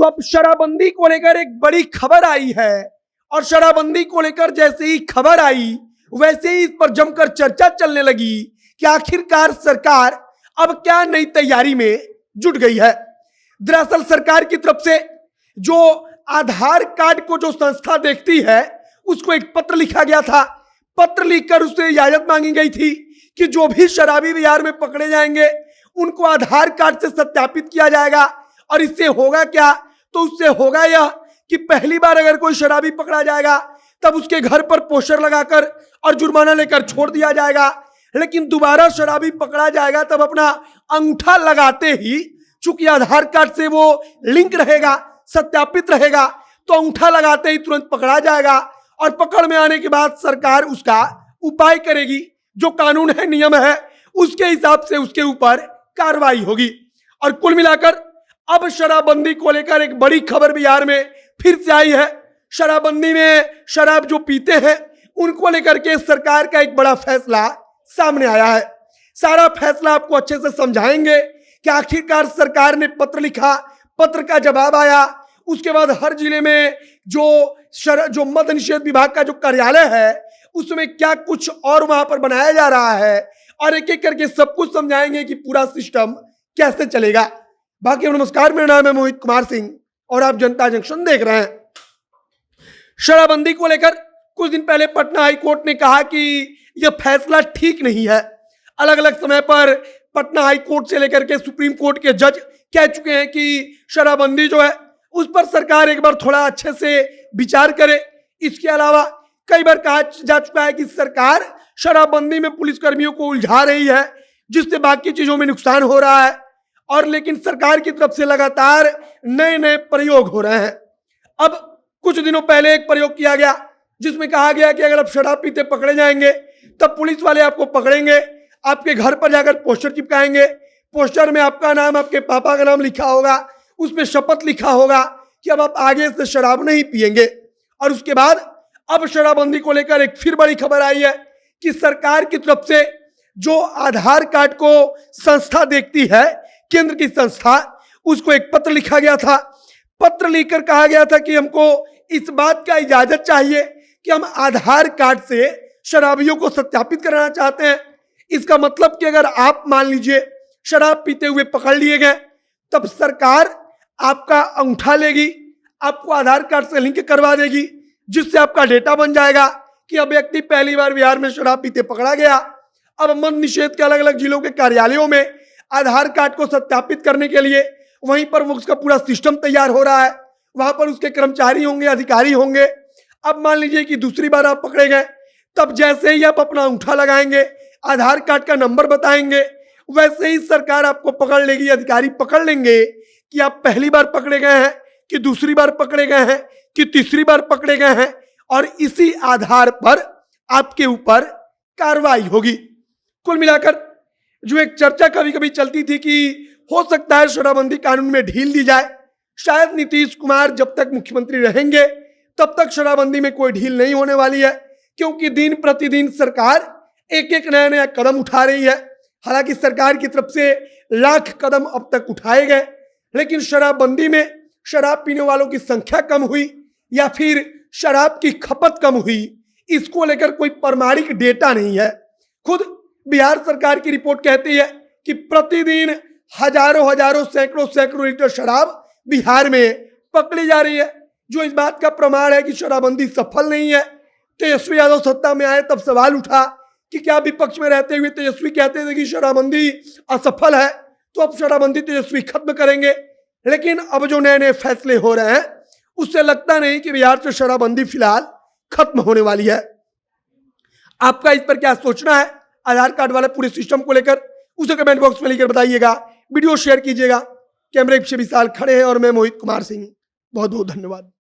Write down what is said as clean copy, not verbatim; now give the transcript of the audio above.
तो अब शराबबंदी को लेकर एक बड़ी खबर आई है और शराबबंदी को लेकर जैसे ही खबर आई वैसे ही इस पर जमकर चर्चा चलने लगी कि आखिरकार सरकार अब क्या नई तैयारी में जुट गई है। दरअसल सरकार की तरफ से जो आधार कार्ड को जो संस्था देखती है उसको एक पत्र लिखा गया था। पत्र लिखकर उससे इजाजत मांगी गई थी कि जो भी शराबी बिहार में पकड़े जाएंगे उनको आधार कार्ड से सत्यापित किया जाएगा। और इससे होगा क्या, तो उससे होगा यह कि पहली बार अगर कोई शराबी पकड़ा जाएगा तब उसके घर पर पोस्टर लगाकर और जुर्माना लेकर छोड़ दिया जाएगा। लेकिन दोबारा शराबी पकड़ा जाएगा तब अपना अंगूठा लगाते ही, चूंकि आधार कार्ड से वो लिंक रहेगा, सत्यापित रहेगा, तो अंगूठा लगाते ही तुरंत पकड़ा जाएगा और पकड़ में आने के बाद सरकार उसका उपाय करेगी। जो कानून है, नियम है, उसके हिसाब से उसके ऊपर कार्रवाई होगी। और कुल मिलाकर अब शराबबंदी को लेकर एक बड़ी खबर बिहार में फिर से आई है। शराबबंदी में शराब जो पीते हैं उनको लेकर के सरकार का एक बड़ा फैसला सामने आया है। सारा फैसला आपको अच्छे से समझाएंगे कि आखिरकार सरकार ने पत्र लिखा, पत्र का जवाब आया, उसके बाद हर जिले में जो मद्य निषेध विभाग का जो कार्यालय है उसमें क्या कुछ और वहां पर बनाया जा रहा है और एक एक करके सब कुछ समझाएंगे कि पूरा सिस्टम कैसे चलेगा। बाकी नमस्कार, मेरा नाम है मोहित कुमार सिंह और आप जनता जंक्शन देख रहे हैं। शराबबंदी को लेकर कुछ दिन पहले पटना हाई कोर्ट ने कहा कि यह फैसला ठीक नहीं है। अलग अलग समय पर पटना हाई कोर्ट से लेकर के सुप्रीम कोर्ट के जज कह चुके हैं कि शराबबंदी जो है उस पर सरकार एक बार थोड़ा अच्छे से विचार करे। इसके अलावा कई बार कहा जा चुका है कि सरकार शराबबंदी में पुलिसकर्मियों को उलझा रही है जिससे बाकी चीजों में नुकसान हो रहा है। और लेकिन सरकार की तरफ से लगातार नए नए प्रयोग हो रहे हैं। अब कुछ दिनों पहले एक प्रयोग किया गया जिसमें कहा गया कि अगर आप शराब पीते पकड़े जाएंगे तब पुलिस वाले आपको पकड़ेंगे, आपके घर पर जाकर पोस्टर चिपकाएंगे। पोस्टर में आपका नाम, आपके पापा का नाम लिखा होगा, उसमें शपथ लिखा होगा कि अब आप आगे से शराब नहीं पिएंगे। और उसके बाद अब शराबबंदी को लेकर एक फिर बड़ी खबर आई है कि सरकार की तरफ से जो आधार कार्ड को संस्था देखती है, केंद्र की संस्था, उसको एक पत्र लिखा गया था। पत्र लिखकर कहा गया था कि हमको इस बात का इजाजत चाहिए कि हम आधार कार्ड से शराबियों को सत्यापित कराना चाहते हैं। इसका मतलब कि अगर आप मान लीजिए शराब पीते हुए पकड़ लिए गए तब सरकार आपका अंगूठा लेगी, आपको आधार कार्ड से लिंक करवा देगी, जिससे आपका डेटा बन जाएगा कि अब व्यक्ति पहली बार बिहार में शराब पीते पकड़ा गया। अब मद्य निषेध के अलग अलग जिलों के कार्यालयों में आधार कार्ड को सत्यापित करने के लिए वहीं पर उसका पूरा सिस्टम तैयार हो रहा है। वहां पर उसके कर्मचारी होंगे, अधिकारी होंगे। अब मान लीजिए कि दूसरी बार आप पकड़े गए तब जैसे ही आप अपना अंगूठा लगाएंगे, आधार कार्ड का नंबर बताएंगे, वैसे ही सरकार आपको पकड़ लेगी, अधिकारी पकड़ लेंगे कि आप पहली बार पकड़े गए हैं, कि दूसरी बार पकड़े गए हैं, कि तीसरी बार पकड़े गए हैं। और इसी आधार पर आपके ऊपर कार्रवाई होगी। कुल मिलाकर जो एक चर्चा कभी कभी चलती थी कि हो सकता है शराबबंदी कानून में ढील दी जाए, शायद नीतीश कुमार जब तक मुख्यमंत्री रहेंगे तब तक शराबबंदी में कोई ढील नहीं होने वाली है, क्योंकि दिन प्रतिदिन सरकार एक एक नया नया कदम उठा रही है। हालांकि सरकार की तरफ से लाख कदम अब तक उठाए गए, लेकिन शराबबंदी में शराब पीने वालों की संख्या कम हुई या फिर शराब की खपत कम हुई, इसको लेकर कोई प्रमाणिक डेटा नहीं है। खुद बिहार सरकार की रिपोर्ट कहती है कि प्रतिदिन हजारों सैकड़ों लीटर शराब बिहार में पकड़ी जा रही है, जो इस बात का प्रमाण है कि शराबबंदी सफल नहीं है। तेजस्वी यादव सत्ता में आए तब सवाल उठा कि क्या विपक्ष में रहते हुए तेजस्वी कहते थे कि शराबबंदी असफल है, तो अब शराबबंदी तेजस्वी खत्म करेंगे। लेकिन अब जो नए नए फैसले हो रहे हैं उससे लगता नहीं कि बिहार से शराबबंदी फिलहाल खत्म होने वाली है। आपका इस पर क्या सोचना है आधार कार्ड वाले पूरे सिस्टम को लेकर, उसे कमेंट बॉक्स में लिखकर बताइएगा। वीडियो शेयर कीजिएगा। कैमरे से विशाल खड़े हैं और मैं मोहित कुमार सिंह। बहुत बहुत धन्यवाद।